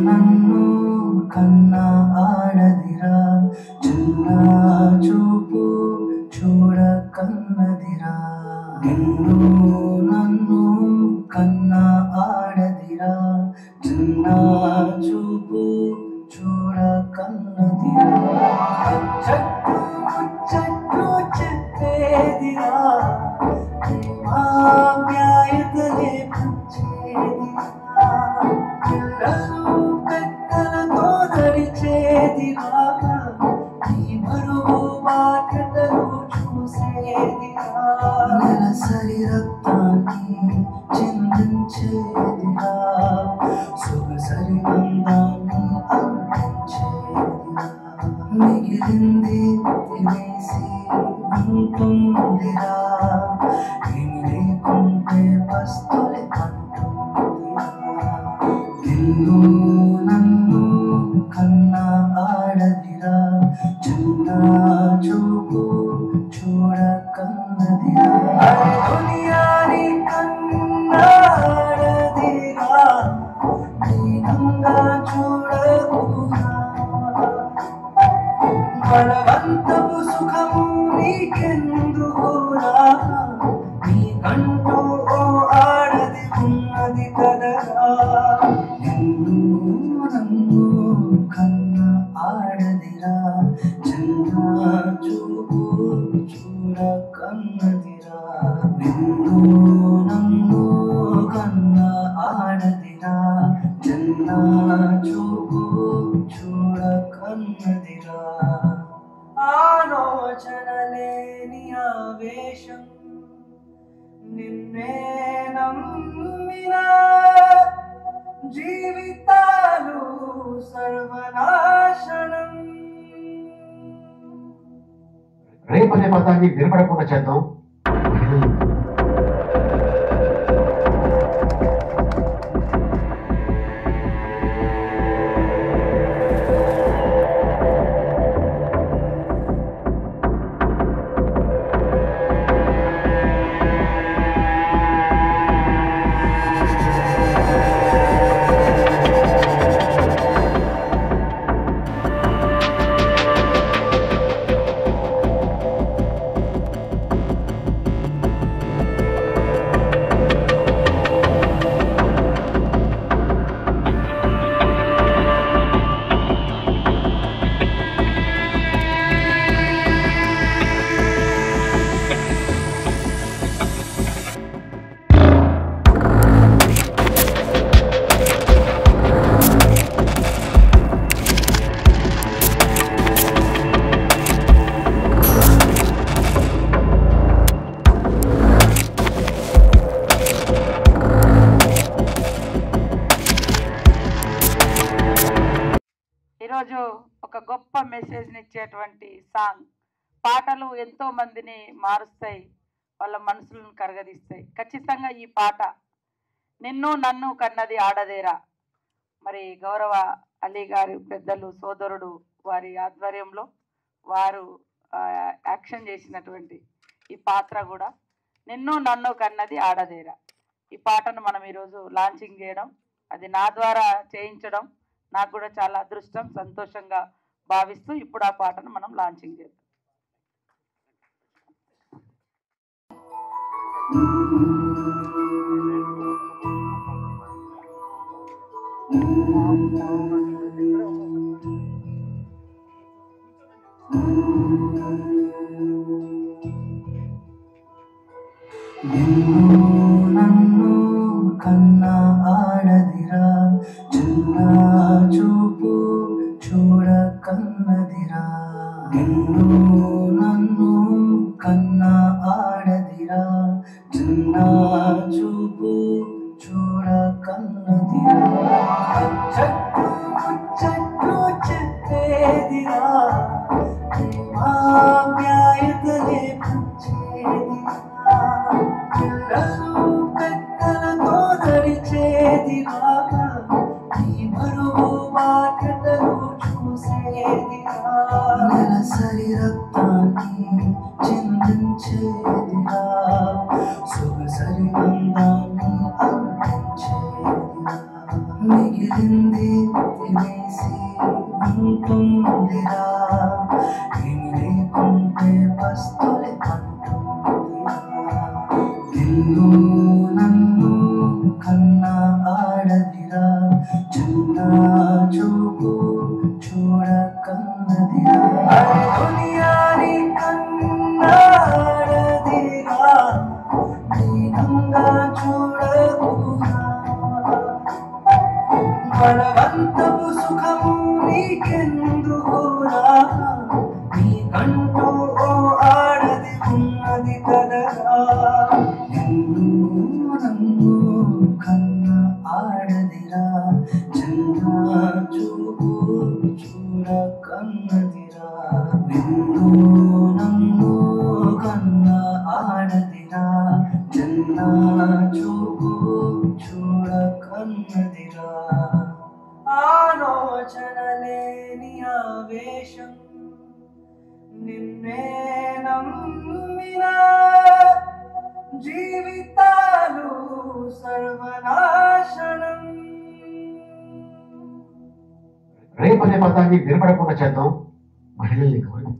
నన్ను కన్నా ఆడదిరా చిన్న చూపు చూడ కన్నదిరా నన్ను కన్నా ఆడదిరా చిన్న చూపు చూడ కన్నదిరా చెట్లు చెప్పేదిరా ప్యాయతలే పంచేదిరా పిల్లలు పెద్దలతో నడిచేదిరా నీ బరువు బాధ్యతలు చూసేదిరా నెలసరి రక్తాన్ని చిందించేదిరా సొగసరి అందాన్ని అందించేదిరా మిగిలింది తినేసి ఉంటుందిరా ఏమి లేకుంటే పస్తులే నన్ను కన్నా ఆడదిరా చిన్న చూపు చూడ కన్నదిరా దునియాని కన్నాడదిరా దీనంగా చూడకురా బలవంతపు సుఖము నీకెందుకురా నీకంటూ ఓ ఆడది ఉన్నది కదరా నన్ను కన్న ఆడదిరా చిన్న చూపు చూడ కన్నదిరా నన్ను కన్న ఆడదిరా చిన్న చూపు చూడ కన్నదిరా ఆలోచన లేని ఆవేశం నిన్నే నమ్మినా జీవితాలు సర్వనాశనం రేపనే పదాన్ని వినపడకుండా చేద్దాం. ఈరోజు ఒక గొప్ప మెసేజ్ని ఇచ్చేటువంటి సాంగ్. పాటలు ఎంతో మందిని మారుస్తాయి, వాళ్ళ మనసులను కరగదీస్తాయి. ఖచ్చితంగా ఈ పాట నిన్ను నన్ను కన్నది ఆడదేరా, మరి గౌరవ అలీ గారి పెద్దలు సోదరుడు వారి ఆధ్వర్యంలో వారు యాక్షన్ చేసినటువంటి ఈ పాత్ర కూడా నిన్ను నన్ను కన్నది ఆడదేరా. ఈ పాటను మనం ఈరోజు లాంచింగ్ చేయడం, అది నా ద్వారా చేయించడం నాకు కూడా చాలా అదృష్టం, సంతోషంగా భావిస్తూ ఇప్పుడు ఆ పాటను మనం లాంచింగ్ చేద్దాం. నన్ను కన్నా ఆడదిరా చిన్న చూపు చూడ కన్నదిరా నన్ను కన్నా ఆడదిరా చిన్న చూపు చూడ కన్నదిరా చెట్లు చెప్పేదిరా ప్యాయతలే పంచేదిరా పిల్లలు పెద్దలతో నడిచేదిరా నీ బరువు బాధ్యతలు చూసేదిరా నెలసరి రక్తాన్ని చిందించేదిరా సరిగంధాన్ని అందించేదిరా మిగిలింది తినేసి ఉంటుందిరా ఏమి లేకుంటే పస్తులే అంటుందిరా నిన్ను నన్ను కన్నా ఆడదిరా చిన్న చూపు చూడకన్నదిరా దునియాని కన్నాడదిరా దీనంగా చూడకురా బలవంతపు సుఖము నీకెందుకురా నీకంటూ ఓ ఆడది ఉన్నది కదరా నిన్ను నన్ను కన్న ఆడదిరా చిన్న చూపు చూడకన్నదిరా నిన్ను నన్ను కన్న ఆడదిరా చిన్న చూపు చూడకన్నదిరా ఆలోచన లేని ఆవేశం నిన్నే నమ్మిన జీవితాలు సర్వనాశనం రేపు అనే పదాన్ని వినపడకుండా చేద్దాం. మహిళల్ని గౌరవిద్దాం.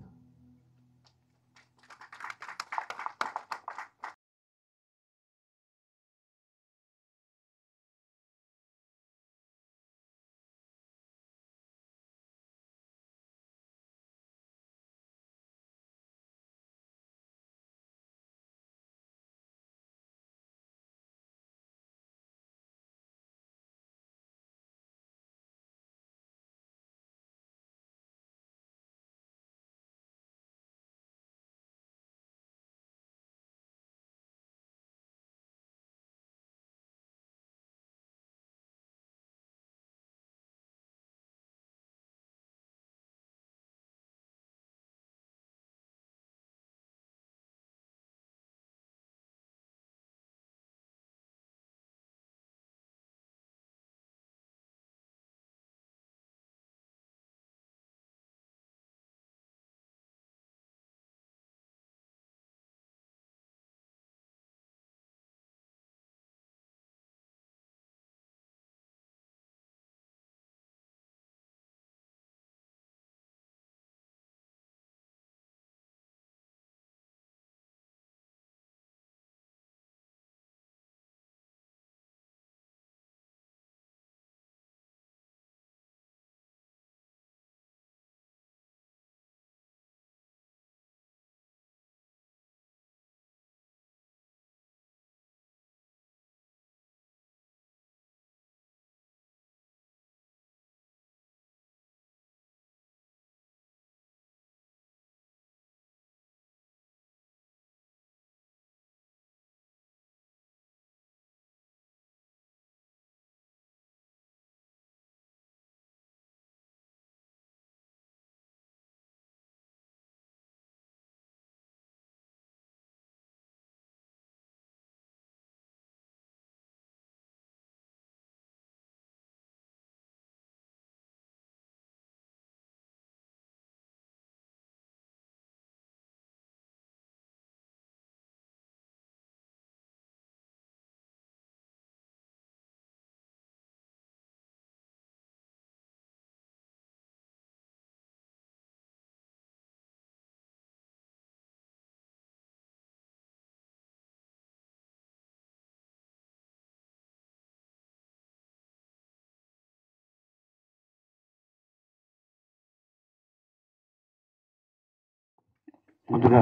ముందుగా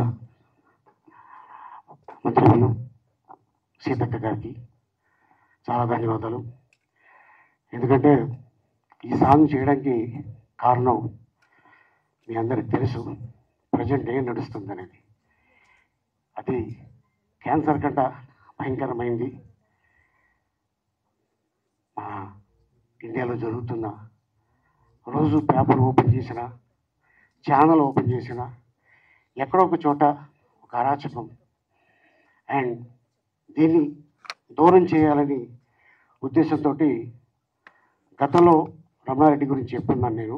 మంత్రులు సీతక్క గారికి చాలా ధన్యవాదాలు. ఎందుకంటే ఈ సాంగ్ చేయడానికి కారణం మీ అందరికి తెలుసు, ప్రజెంట్ ఏం నడుస్తుంది అనేది. అది క్యాన్సర్ కంట భయంకరమైంది. మన ఇండియాలో జరుగుతున్న రోజు పేపర్ ఓపెన్ చేసిన, ఛానల్ ఓపెన్ చేసిన, ఎక్కడో ఒక చోట ఒక అరాచకం. అండ్ దీన్ని దూరం చేయాలని ఉద్దేశంతో గతంలో రమణారెడ్డి గురించి చెప్తున్నాను నేను.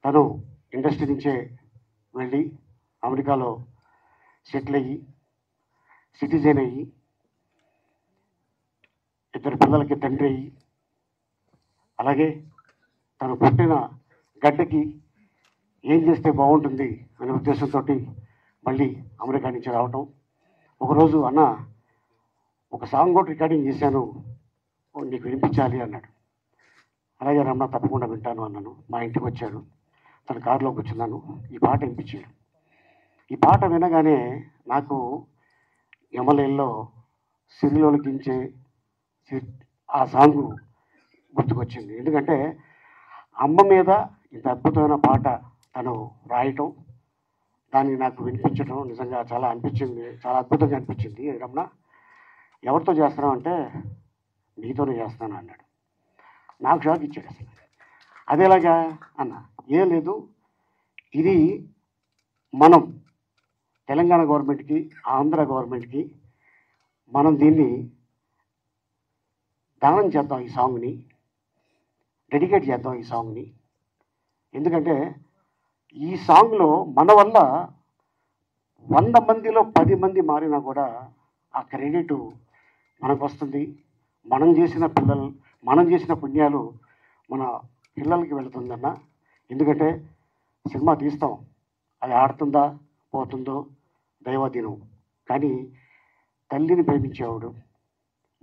తను ఇండస్ట్రీ నుంచే వెళ్ళి అమెరికాలో సెటిల్ అయ్యి సిటిజన్ అయ్యి 2 పిల్లలకి తండ్రి అయ్యి అలాగే తను పుట్టిన గడ్డకి ఏం చేస్తే బాగుంటుంది అనే ఉద్దేశంతో మళ్ళీ అమెరికా నుంచి రావటం. ఒకరోజు అన్న ఒక సాంగ్ కూడా రికార్డింగ్ చేశాను, నీకు వినిపించాలి అన్నాడు. అలాగే రమణ తప్పకుండా వింటాను అన్నాను. మా ఇంటికి వచ్చాడు, తన కారులోకి వచ్చినాను, ఈ పాట వినిపించాడు. ఈ పాట వినగానే నాకు ఎమ్మెల్యేలో సిరిలోకించే ఆ సాంగ్ గుర్తుకొచ్చింది. ఎందుకంటే అమ్మ మీద ఇంత అద్భుతమైన పాట తను రాయటం, దాన్ని నాకు వినిపించడం నిజంగా చాలా అనిపించింది, చాలా అద్భుతంగా అనిపించింది. రమణ ఎవరితో చేస్తున్నావు అంటే నీతోనే చేస్తాను అన్నాడు. నాకు షాక్ ఇచ్చాడు. అసలు అదేలాగా అన్న, ఏం లేదు, ఇది మనం తెలంగాణ గవర్నమెంట్కి ఆంధ్ర గవర్నమెంట్కి మనం దీన్ని దానం చేద్దాం, ఈ సాంగ్ని డెడికేట్ చేద్దాం ఈ సాంగ్ని. ఎందుకంటే ఈ సాంగ్లో మన వల్ల 100 మందిలో 10 మంది మారినా కూడా ఆ క్రెడిట్ మనకు వస్తుంది. మనం చేసిన పుణ్యాలు మన పిల్లలకి వెళుతుందన్న. ఎందుకంటే సినిమా తీస్తాం, అది ఆడుతుందా పోతుందో దైవాధీనం. కానీ తల్లిని ప్రేమించేవాడు,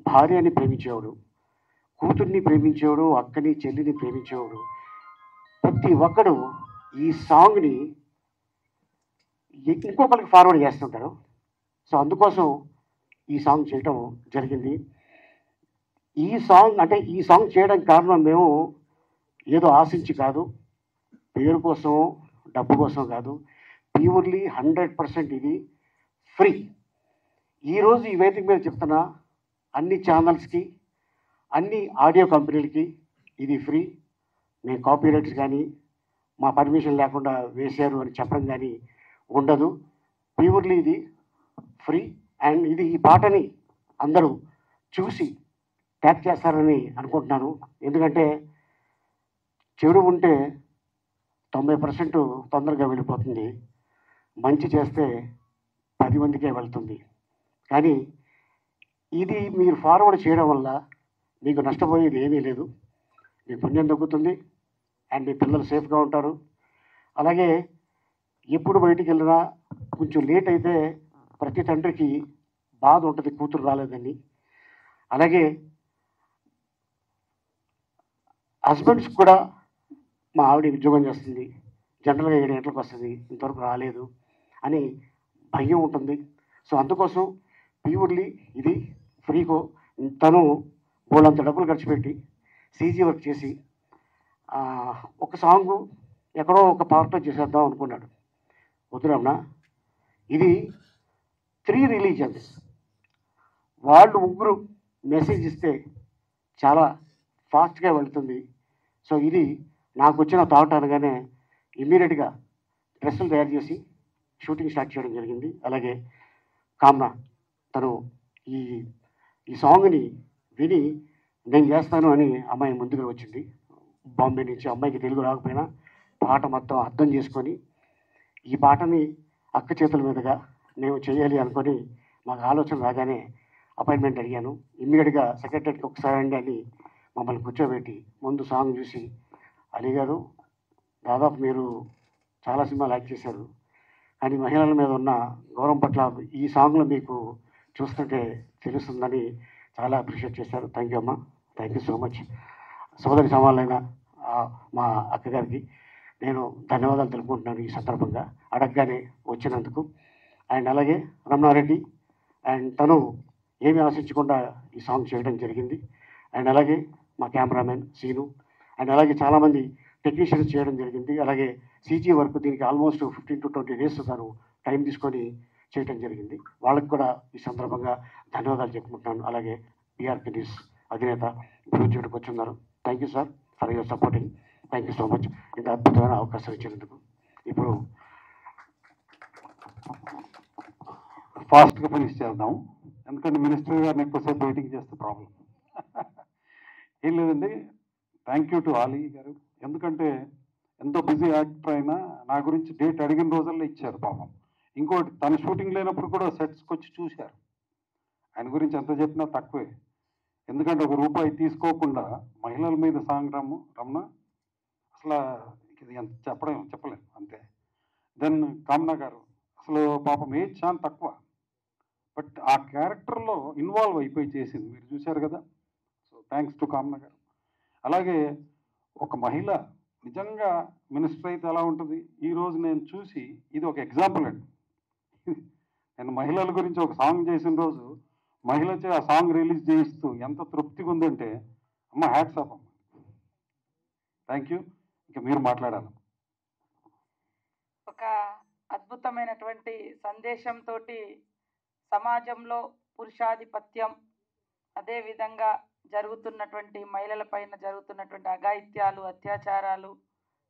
భార్యని ప్రేమించేవాడు, కూతుర్ని ప్రేమించేవాడు, అక్కని చెల్లిని ప్రేమించేవాడు, ప్రతి ఒక్కడు ఈ సాంగ్ని ఇంకొకరికి ఫార్వర్డ్ చేస్తుంటారు. సో అందుకోసం ఈ సాంగ్ చేయటం జరిగింది. ఈ సాంగ్ చేయడానికి కారణం మేము ఏదో ఆశించి కాదు, పేరు కోసం డబ్బు కోసం కాదు, ప్యూర్లీ 100% ఇది ఫ్రీ. ఈరోజు ఈ వేదిక మీద చెప్తున్నా అన్ని ఛానల్స్కి, అన్ని ఆడియో కంపెనీలకి ఇది ఫ్రీ. మేము కాపీరైట్స్ కానీ మా పర్మిషన్ లేకుండా వేశారు అని చెప్పడం కానీ ఉండదు. ప్యూర్లీ ఇది ఫ్రీ. అండ్ ఇది ఈ పాటని అందరూ చూసి ట్యాగ్ చేస్తారని అనుకుంటున్నాను. ఎందుకంటే చెడు ఉంటే 90% తొందరగా వెళ్ళిపోతుంది, మంచి చేస్తే 10 మందికే వెళ్తుంది. కానీ ఇది మీరు ఫార్వర్డ్ చేయడం వల్ల మీకు నష్టపోయేది ఏమీ లేదు, మీ పుణ్యం దక్కుతుంది అండ్ మీ పిల్లలు సేఫ్గా ఉంటారు. అలాగే ఎప్పుడు బయటికి వెళ్ళినా కొంచెం లేట్ అయితే ప్రతి తండ్రికి బాధ ఉంటుంది, కూతురు రాలేదని. అలాగే హస్బెండ్స్ కూడా మా ఆవిడ ఉద్యోగం చేస్తుంది, జనరల్గా 7 గంటలకు వస్తుంది, ఇంతవరకు రాలేదు అని భయం ఉంటుంది. సో అందుకోసం ప్యూర్లీ ఇది ఫ్రీకో. తను బోళ్ళంత డబ్బులు ఖర్చు పెట్టి సీజీ వర్క్ చేసి ఒక సాంగ్ ఎక్కడో ఒక పార్ట్లో చేసేద్దాం అనుకున్నాడు. వద్దురమ్మా, ఇది 3 రిలీజియన్స్ వాళ్ళు ముగ్గురు మెసేజ్ ఇస్తే చాలా ఫాస్ట్గా వెళుతుంది. సో ఇది నాకు వచ్చిన థాట్ అనగానే ఇమ్మీడియట్గా డ్రెస్సులు తయారు చేసి షూటింగ్ స్టార్ట్ చేయడం జరిగింది. అలాగే కామ్నా తను ఈ సాంగ్ని విని నేను చేస్తాను అని అమ్మాయి ముందుగా వచ్చింది బాంబే నుంచి. అమ్మాయికి తెలుగు రాకపోయినా పాట మొత్తం అర్థం చేసుకొని ఈ పాటని అక్క చేతుల మీదుగా నేను చేయాలి అనుకొని మాకు ఆలోచన రాగానే అపాయింట్మెంట్ అడిగాను. ఇమ్మీడియట్గా సెక్రటరీకి ఒకసారి అండి అని మమ్మల్ని కూర్చోబెట్టి ముందు సాంగ్ చూసి, అలీ గారు దాదాపు మీరు చాలా సినిమాలు యాక్ట్ చేశారు, కానీ మహిళల మీద ఉన్న గౌరవం పట్ల ఈ సాంగ్లో మీకు చూస్తుంటే తెలుస్తుందని చాలా అప్రిషియేట్ చేశారు. థ్యాంక్ యూ అమ్మా, థ్యాంక్ యూ సో మచ్. సోదరి సమానమైన మా అక్కగారికి నేను ధన్యవాదాలు తెలుపుకుంటున్నాను ఈ సందర్భంగా, అడగగానే వచ్చినందుకు. అండ్ అలాగే రమణారెడ్డి అండ్ తను ఏమీ ఆశించకుండా ఈ సాంగ్ చేయడం జరిగింది. అండ్ అలాగే మా కెమెరామెన్ సీను అండ్ అలాగే చాలామంది టెక్నీషియన్స్ చేయడం జరిగింది. అలాగే సీజీ వర్క్ దీనికి ఆల్మోస్ట్ 15 to 20 days తను టైం తీసుకొని చేయడం జరిగింది. వాళ్ళకి కూడా ఈ సందర్భంగా ధన్యవాదాలు చెప్పుకుంటున్నాను. అలాగే పిఆర్పి న్యూస్ అధినేత ప్రొడ్యూసర్కి వచ్చున్నారు. Thank you sir for your supporting. Thank you so much ఇంత అద్భుతమైన అవకాశం ఇచ్చినందుకు. ఇప్పుడు ఫాస్ట్గా ఫినిష్ చేద్దాం, ఎందుకంటే మినిస్టర్ గారిని ఎక్కువసేపు వెయిటింగ్ చేస్తే ప్రాబ్లం. ఏం లేదండి, థ్యాంక్ యూ టు ఆలీ గారు. ఎందుకంటే ఎంతో బిజీ యాక్టర్ అయినా నా గురించి డేట్ అడిగిన రోజుల్లో ఇచ్చారు పాపం. ఇంకోటి తన షూటింగ్ లేనప్పుడు కూడా సెట్స్కి వచ్చి చూశారు. ఆయన గురించి ఎంత చెప్పినా తక్కువే. ఎందుకంటే ఒక రూపాయి తీసుకోకుండా మహిళల మీద సాంగ్ రమణ అసలు ఇది ఎంత చెప్పలేము అంతే. దెన్ కామనా గారు అసలు పాపం ఏజ్ చాలా తక్కువ, బట్ ఆ క్యారెక్టర్లో ఇన్వాల్వ్ అయిపోయి చేసింది, మీరు చూశారు కదా. సో థ్యాంక్స్ టు కామనా గారు. అలాగే ఒక మహిళ నిజంగా మినిస్టర్ అయితే ఎలా ఉంటుంది, ఈరోజు నేను చూసి ఇది ఒక ఎగ్జాంపుల్ అండి. నేను మహిళల గురించి ఒక సాంగ్ చేసిన రోజు మహిళచే ఆ సాంగ్ రిలీజ్ చేయిస్తూ ఎంత తృప్తిగా ఉందంటే అమ్మ హ్యాట్స్ ఆఫ్ అమ్మ. Thank you. ఇంకా మీరు మాట్లాడాలి. ఒక అద్భుతమైనటువంటి సందేశంతో సమాజంలో పురుషాధిపత్యం, అదేవిధంగా జరుగుతున్నటువంటి మహిళల పైన జరుగుతున్నటువంటి అఘాయిత్యాలు, అత్యాచారాలు,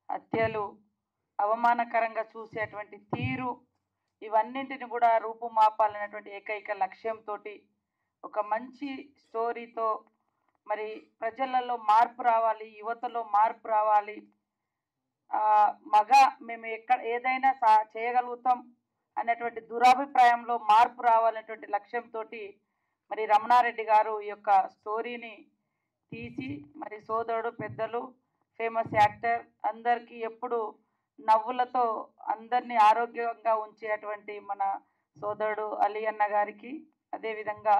హత్యలు, అవమానకరంగా చూసేటువంటి తీరు, ఇవన్నింటిని కూడా రూపుమాపాలనేటువంటి ఏకైక లక్ష్యంతో ఒక మంచి స్టోరీతో మరి ప్రజలలో మార్పు రావాలి, యువతలో మార్పు రావాలి, మేము ఏదైనా చేయగలుగుతాం అనేటువంటి దురాభిప్రాయంలో మార్పు రావాలనేటువంటి లక్ష్యంతో మరి రమణారెడ్డి గారు ఈ యొక్క స్టోరీని తీసి మరి సోదరుడు, పెద్దలు, ఫేమస్ యాక్టర్ అందరికీ ఎప్పుడు నవ్వులతో అందరినీ ఆరోగ్యంగా ఉంచేటువంటి మన సోదరుడు అలీ అన్న గారికి, అదేవిధంగా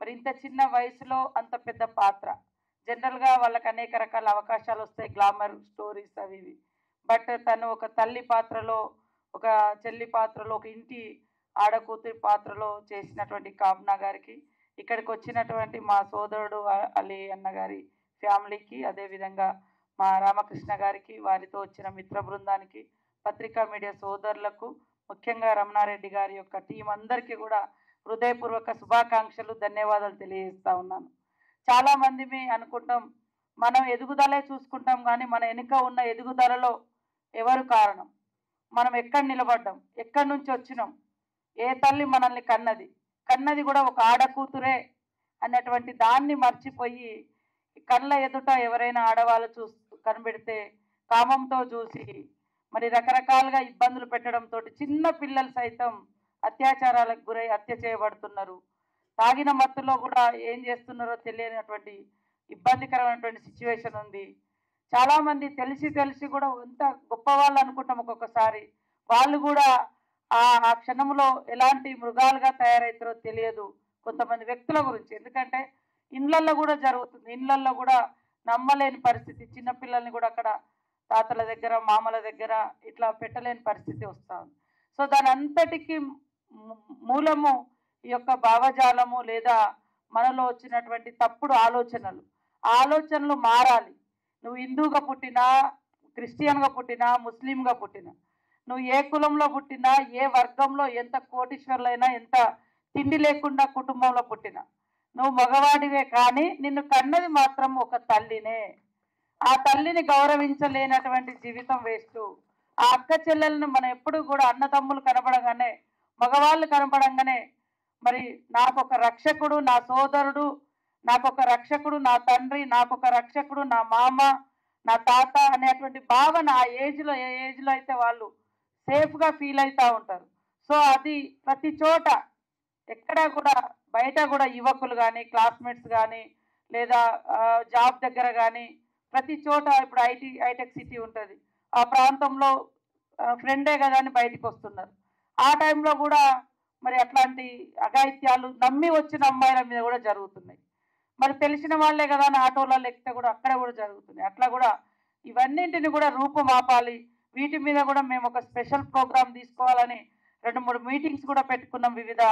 మరి ఇంత చిన్న వయసులో అంత పెద్ద పాత్ర, జనరల్గా వాళ్ళకి అనేక రకాల అవకాశాలు వస్తాయి, గ్లామర్ స్టోరీస్ అవి ఇవి, బట్ తను ఒక తల్లి పాత్రలో, ఒక చెల్లి పాత్రలో, ఒక ఇంటి ఆడకూతురి పాత్రలో చేసినటువంటి కామనా గారికి, ఇక్కడికి వచ్చినటువంటి మా సోదరుడు అలీ అన్న గారి ఫ్యామిలీకి, అదేవిధంగా మా రామకృష్ణ గారికి, వారితో వచ్చిన మిత్ర బృందానికి, పత్రికా మీడియా సోదరులకు, ముఖ్యంగా రమణారెడ్డి గారి యొక్క టీం అందరికీ కూడా హృదయపూర్వక శుభాకాంక్షలు, ధన్యవాదాలు తెలియజేస్తా ఉన్నాను. చాలామంది అనుకుంటాం మనం ఎదుగుదలే చూసుకుంటాం, కానీ మన వెనుక ఉన్న ఎదుగుదలలో ఎవరు కారణం, మనం ఎక్కడ నిలబడ్డాం, ఎక్కడి నుంచి వచ్చినాం, ఏ తల్లి మనల్ని కన్నది కూడా ఒక ఆడకూతురే అన్నటువంటి దాన్ని మర్చిపోయి కళ్ళ ఎదుట ఎవరైనా ఆడవాళ్ళు కనబెడితే కామంతో చూసి మరి రకరకాలుగా ఇబ్బందులు పెట్టడంతో చిన్న పిల్లలు సైతం అత్యాచారాలకు గురై హత్య చేయబడుతున్నారు. తాగిన మత్తులో కూడా ఏం చేస్తున్నారో తెలియనటువంటి ఇబ్బందికరమైనటువంటి సిచ్యువేషన్ ఉంది. చాలామంది తెలిసి కూడా ఎంత గొప్పవాళ్ళు అనుకుంటాం, ఒక్కొక్కసారి వాళ్ళు కూడా ఆ క్షణంలో ఎలాంటి మృగాలుగా తయారవుతారో తెలియదు కొంతమంది వ్యక్తుల గురించి. ఎందుకంటే ఇండ్లల్లో కూడా జరుగుతుంది, ఇండ్లల్లో కూడా నమ్మలేని పరిస్థితి, చిన్నపిల్లల్ని కూడా అక్కడ తాతల దగ్గర, మామల దగ్గర ఇట్లా పెట్టలేని పరిస్థితి వస్తూ ఉంది. సో దాని అంతటికి మూలము ఈ యొక్క భావజాలము, లేదా మనలో వచ్చినటువంటి తప్పుడు ఆలోచనలు మారాలి. నువ్వు హిందూగా పుట్టినా, క్రిస్టియన్గా పుట్టినా, ముస్లింగా పుట్టినా, నువ్వు ఏ కులంలో పుట్టినా, ఏ వర్గంలో, ఎంత కోటీశ్వర్లైనా, ఎంత తిండి లేకుండా కుటుంబంలో పుట్టినా నువ్వు మగవాడివే, కానీ నిన్ను కన్నది మాత్రం ఒక తల్లినే. ఆ తల్లిని గౌరవించలేనటువంటి జీవితం వేస్ట్. ఆ అక్క చెల్లెలను మనం ఎప్పుడు కూడా అన్నదమ్ములు కనపడంగానే, మగవాళ్ళు కనపడంగానే మరి నాకొక రక్షకుడు నా సోదరుడు, నాకొక రక్షకుడు నా తండ్రి, నాకొక రక్షకుడు నా మామ, నా తాత అనేటువంటి భావన ఆ ఏజ్లో, ఏ ఏజ్లో అయితే వాళ్ళు సేఫ్గా ఫీల్ అవుతూ ఉంటారు. సో అది ప్రతి చోట ఎక్కడ కూడా, బయట కూడా యువకులు కానీ, క్లాస్మేట్స్ కానీ, లేదా జాబ్ దగ్గర కానీ, ప్రతి చోట ఇప్పుడు హైటెక్ సిటీ ఉంటుంది, ఆ ప్రాంతంలో ఫ్రెండే కదా అని బయటికి వస్తున్నారు. ఆ టైంలో కూడా మరి అట్లాంటి అఘాయిత్యాలు నమ్మి వచ్చిన అమ్మాయిల మీద కూడా జరుగుతున్నాయి. మరి తెలిసిన వాళ్ళే కదా అని ఆటోలలో ఎక్కితే కూడా అక్కడ కూడా జరుగుతున్నాయి. అట్లా కూడా ఇవన్నింటిని కూడా రూపుమాపాలి. వీటి మీద కూడా మేము ఒక స్పెషల్ ప్రోగ్రామ్ తీసుకోవాలని 2-3 మీటింగ్స్ కూడా పెట్టుకున్నాం వివిధ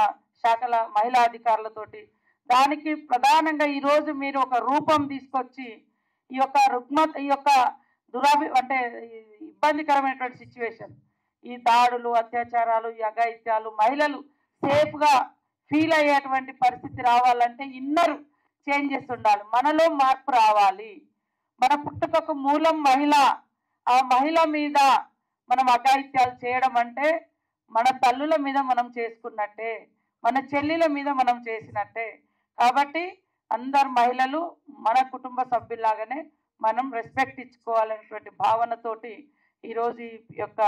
శాఖల మహిళా అధికారులతోటి. దానికి ప్రధానంగా ఈరోజు మీరు ఒక రూపం తీసుకొచ్చి ఈ యొక్క అంటే ఇబ్బందికరమైనటువంటి సిచ్యువేషన్, ఈ దాడులు, అత్యాచారాలు, ఈ అఘాయిత్యాలు, మహిళలు సేఫ్గా ఫీల్ అయ్యేటువంటి పరిస్థితి రావాలంటే ఇన్నర్ చేంజెస్ ఉండాలి, మనలో మార్పు రావాలి. మన పుట్టుకకు మూలం మహిళ. ఆ మహిళ మీద మనం అఘాయిత్యాలు చేయడం అంటే మన తల్లుల మీద మనం చేసుకున్నట్టే, మన చెల్లెల మీద మనం చేసినట్టే. కాబట్టి అందరు మహిళలు మన కుటుంబ సభ్యుల్లాగానే మనం రెస్పెక్ట్ ఇచ్చుకోవాలనేటువంటి భావనతోటి ఈరోజు ఈ యొక్క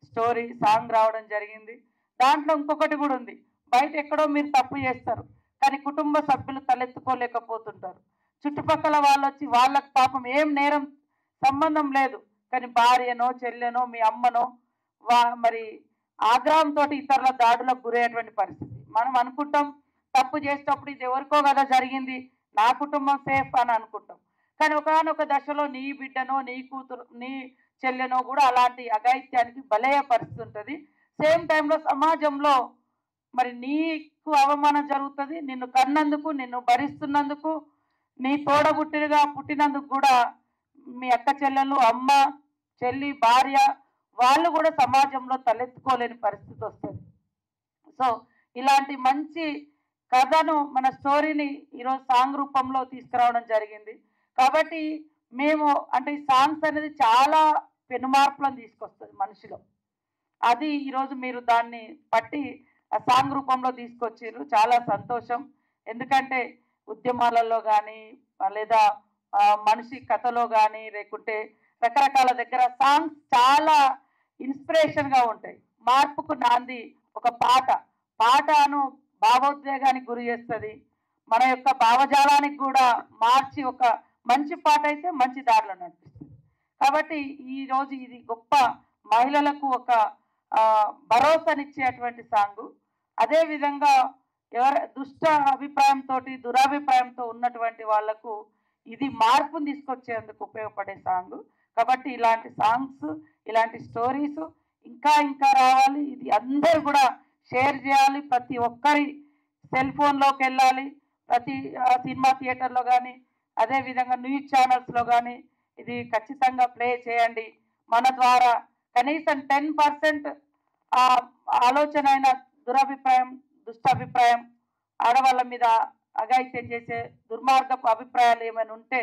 స్టోరీ సాంగ్ రావడం జరిగింది. దాంట్లో ఇంకొకటి కూడా ఉంది, బయట ఎక్కడో మీరు తప్పు చేస్తారు కానీ కుటుంబ సభ్యులు తలెత్తుకోలేకపోతుంటారు. చుట్టుపక్కల వాళ్ళు వచ్చి వాళ్ళకి పాపం ఏం నేరం సంబంధం లేదు, కానీ భార్యనో చెల్లెనో మీ అమ్మనో మరి ఆగ్రహంతో ఇతరుల దాడులకు గురయ్యేటువంటి పరిస్థితి. మనం అనుకుంటాం తప్పు చేసేటప్పుడు ఇది ఎవరికో కదా జరిగింది, నా కుటుంబం సేఫ్ అని అనుకుంటాం. కానీ ఒకనొక దశలో నీ బిడ్డనో నీ కూతురు నీ చెల్లెనో కూడా అలాంటి అఘాయిత్యానికి బలయ్యే పరిస్థితి ఉంటుంది. సేమ్ టైంలో సమాజంలో మరి నీకు అవమానం జరుగుతుంది. నిన్ను కన్నందుకు, నిన్ను భరిస్తున్నందుకు, నీ తోడబుట్టినగా పుట్టినందుకు కూడా మీ అక్క చెల్లెలు, అమ్మ చెల్లి, భార్య వాళ్ళు కూడా సమాజంలో తలెత్తుకోలేని పరిస్థితి వస్తుంది. సో ఇలాంటి మంచి కథను, మన స్టోరీని ఈరోజు సాంగ్ రూపంలో తీసుకురావడం జరిగింది. కాబట్టి మేము అంటే ఈ సాంగ్స్ అనేది చాలా పెనుమార్పులను తీసుకొస్తుంది మనిషిలో. అది ఈరోజు మీరు దాన్ని పట్టి ఆ సాంగ్ రూపంలో తీసుకొచ్చారు, చాలా సంతోషం. ఎందుకంటే ఉద్యమాలలో కానీ లేదా మనిషి కథలో కానీ లేకుంటే రకరకాల దగ్గర సాంగ్స్ చాలా ఇన్స్పిరేషన్గా ఉంటాయి. మార్పుకు నాంది ఒక పాటను భావోద్వేగానికి గురి చేస్తుంది, మన యొక్క భావజాలానికి కూడా మార్చి ఒక మంచి పాట అయితే మంచి దారిలో నడిపిస్తుంది. కాబట్టి ఈరోజు ఇది గొప్ప మహిళలకు ఒక భరోసానిచ్చేటువంటి సాంగు. అదేవిధంగా దుష్ట అభిప్రాయంతో దురాభిప్రాయంతో ఉన్నటువంటి వాళ్లకు ఇది మార్పును తీసుకొచ్చేందుకు ఉపయోగపడే సాంగ్. కాబట్టి ఇలాంటి సాంగ్స్, ఇలాంటి స్టోరీస్ ఇంకా ఇంకా రావాలి. ఇది అందరూ కూడా షేర్ చేయాలి, ప్రతి ఒక్కరి సెల్ ఫోన్లోకి వెళ్ళాలి, ప్రతి సినిమా థియేటర్లో కానీ అదేవిధంగా న్యూస్ ఛానల్స్లో కానీ ఇది ఖచ్చితంగా ప్లే చేయండి. మన ద్వారా కనీసం 10% ఆలోచన అయిన దురభిప్రాయం, దుష్టాభిప్రాయం, ఆడవాళ్ళ మీద అఘాయిత్యం చేసే దుర్మార్గపు అభిప్రాయాలు ఏమైనా ఉంటే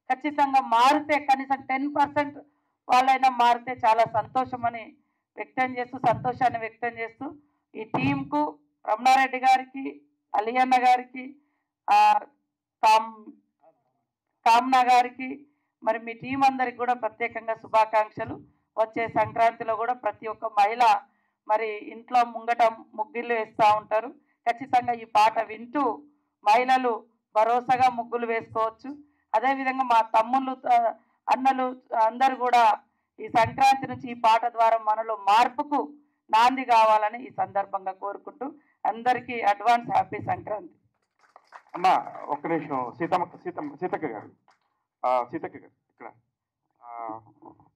ఖచ్చితంగా మారితే కనీసం 10% వాళ్ళైనా మారితే చాలా సంతోషాన్ని వ్యక్తం చేస్తూ ఈ టీంకు రమణారెడ్డి గారికి, అలియన్న గారికి, కామ్నా గారికి మరి మీ టీం అందరికి కూడా ప్రత్యేకంగా శుభాకాంక్షలు. వచ్చే సంక్రాంతిలో కూడా ప్రతి ఒక్క మహిళ మరి ఇంట్లో ముంగట ముగ్గులు వేస్తూ ఉంటారు. ఖచ్చితంగా ఈ పాట వింటూ మహిళలు భరోసాగా ముగ్గులు వేసుకోవచ్చు. అదేవిధంగా మా తమ్ముళ్ళు, అన్నలు అందరూ కూడా ఈ సంక్రాంతి నుంచి ఈ పాట ద్వారా మనలో మార్పుకు నాంది కావాలని ఈ సందర్భంగా కోరుకుంటూ అందరికీ అడ్వాన్స్ హ్యాపీ సంక్రాంతి. అమ్మా ఒక్క నిమిషం, సీతక్క గారు ఇక్కడ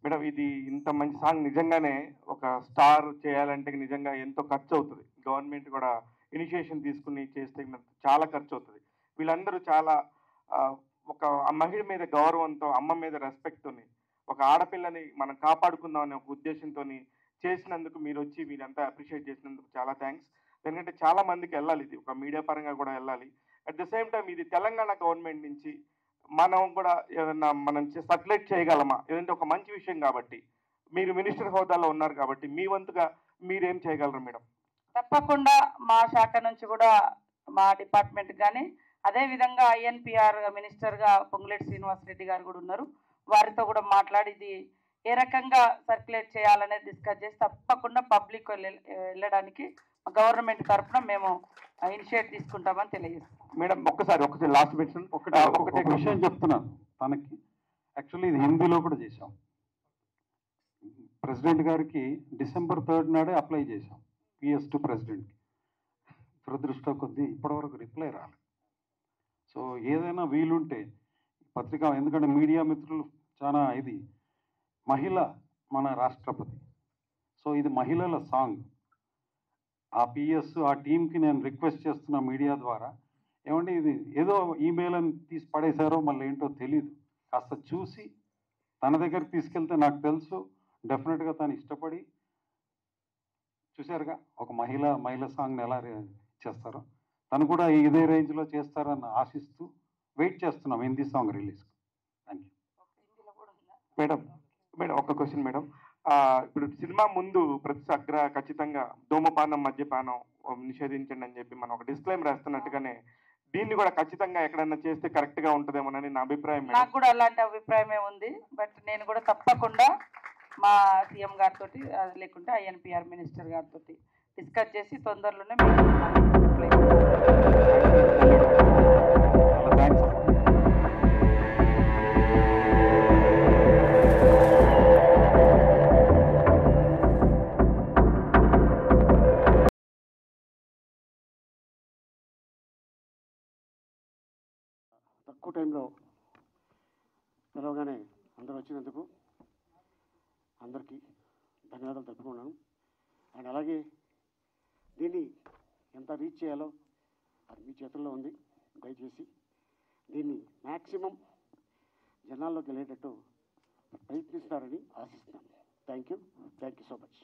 మేడం, ఇది ఇంత మంచి సాంగ్ నిజంగానే ఒక స్టార్ చేయాలంటే నిజంగా ఎంతో ఖర్చు అవుతుంది. గవర్నమెంట్ కూడా ఇనిషియేషన్ తీసుకుని చేస్తే చాలా ఖర్చు అవుతుంది. వీళ్ళందరూ చాలా ఒక మహిళ మీద గౌరవంతో, అమ్మ మీద రెస్పెక్ట్తోని, ఒక ఆడపిల్లని మనం కాపాడుకుందాం అనే ఒక ఉద్దేశంతో చేసినందుకు మీరు వచ్చి వీళ్ళంతా అప్రిషియేట్ చేసినందుకు చాలా థ్యాంక్స్. ఎందుకంటే చాలా మందికి వెళ్ళాలి, ఇది ఒక మీడియా పరంగా కూడా వెళ్ళాలి. అట్ ద సేమ్ టైం ఇది తెలంగాణ గవర్నమెంట్ నుంచి మనం కూడా ఏదన్నా మనం సర్క్యులేట్ చేయగలమా, ఏదంటే ఒక మంచి విషయం కాబట్టి, మీరు మినిస్టర్ హోదాలో ఉన్నారు కాబట్టి మీ వంతుగా మీరేం చేయగలరు మేడం? తప్పకుండా మా శాఖ నుంచి కూడా మా డిపార్ట్మెంట్ కానీ అదేవిధంగా INPR మినిస్టర్గా పొంగులేటి శ్రీనివాసరెడ్డి గారు కూడా ఉన్నారు, వారితో కూడా మాట్లాడి ఇది ఏ రకంగా సర్క్యులేట్ చేయాలనేది డిస్కస్ చేసి తప్పకుండా పబ్లిక్ వెళ్ళడానికి గవర్నమెంట్ తరఫున మేము ఇనిషియేట్ తీసుకుంటామని తెలియజేస్తాం. మేడం ఒక్కసారి లాస్ట్ మెన్షన్ ఒకటే విషయం చెప్తున్నాను తనకి. యాక్చువల్లీ ఇది హిందీలో కూడా చేశాం. ప్రెసిడెంట్ గారికి December 3rd నాడే అప్లై చేశాం PS టు ప్రెసిడెంట్కి. దురదృష్టం కొద్దీ ఇప్పటివరకు రిప్లై రాలేదు. సో ఏదైనా వీలుంటే పత్రిక, ఎందుకంటే మీడియా మిత్రులు చాలా ఇది మహిళ మన రాష్ట్రపతి, సో ఇది మహిళల సాంగ్. ఆ PS ఆ టీంకి నేను రిక్వెస్ట్ చేస్తున్నా మీడియా ద్వారా, ఏమంటే ఇది ఏదో ఈమెయిల్ అని తీసి పడేశారో మళ్ళీ ఏంటో తెలీదు, కాస్త చూసి తన దగ్గరికి తీసుకెళ్తే నాకు తెలుసు డెఫినెట్గా తను ఇష్టపడి, చూశారుగా ఒక మహిళ సాంగ్ని ఎలా చేస్తారో, తను కూడా ఇదే రేంజ్లో చేస్తారని ఆశిస్తూ వెయిట్ చేస్తున్నాం Hindi song release. Thank you. Madam ఒక్క క్వశ్చన్ మేడం. ఇప్పుడు సినిమా ముందు ఖచ్చితంగా ధూమపానం, మద్యపానం నిషేధించండి అని చెప్పి మనం ఒక డిస్క్లైమర్ రాస్తున్నట్టుగానే దీన్ని కూడా ఖచ్చితంగా ఎక్కడన్నా చేస్తే కరెక్ట్గా ఉంటుందేమోనని నా అభిప్రాయం. నాకు కూడా అలాంటి అభిప్రాయమే ఉంది. బట్ నేను కూడా తప్పకుండా మా CM గారితో లేకుంటే INPR మినిస్టర్ గారితో డిస్కస్ చేసి తొందరలోనే తక్కువ టైంలో పిలవగానే అందరూ వచ్చినందుకు అందరికీ ధన్యవాదాలు తెలుపుకున్నాను. అండ్ అలాగే దీన్ని ఎంత రీచ్ చేయాలో అది మీ చేతుల్లో ఉంది. దయచేసి దీన్ని మ్యాక్సిమం జనాల్లోకి వెళ్ళేటట్టు ప్రయత్నిస్తారని ఆశిస్తున్నాను. Thank you so much.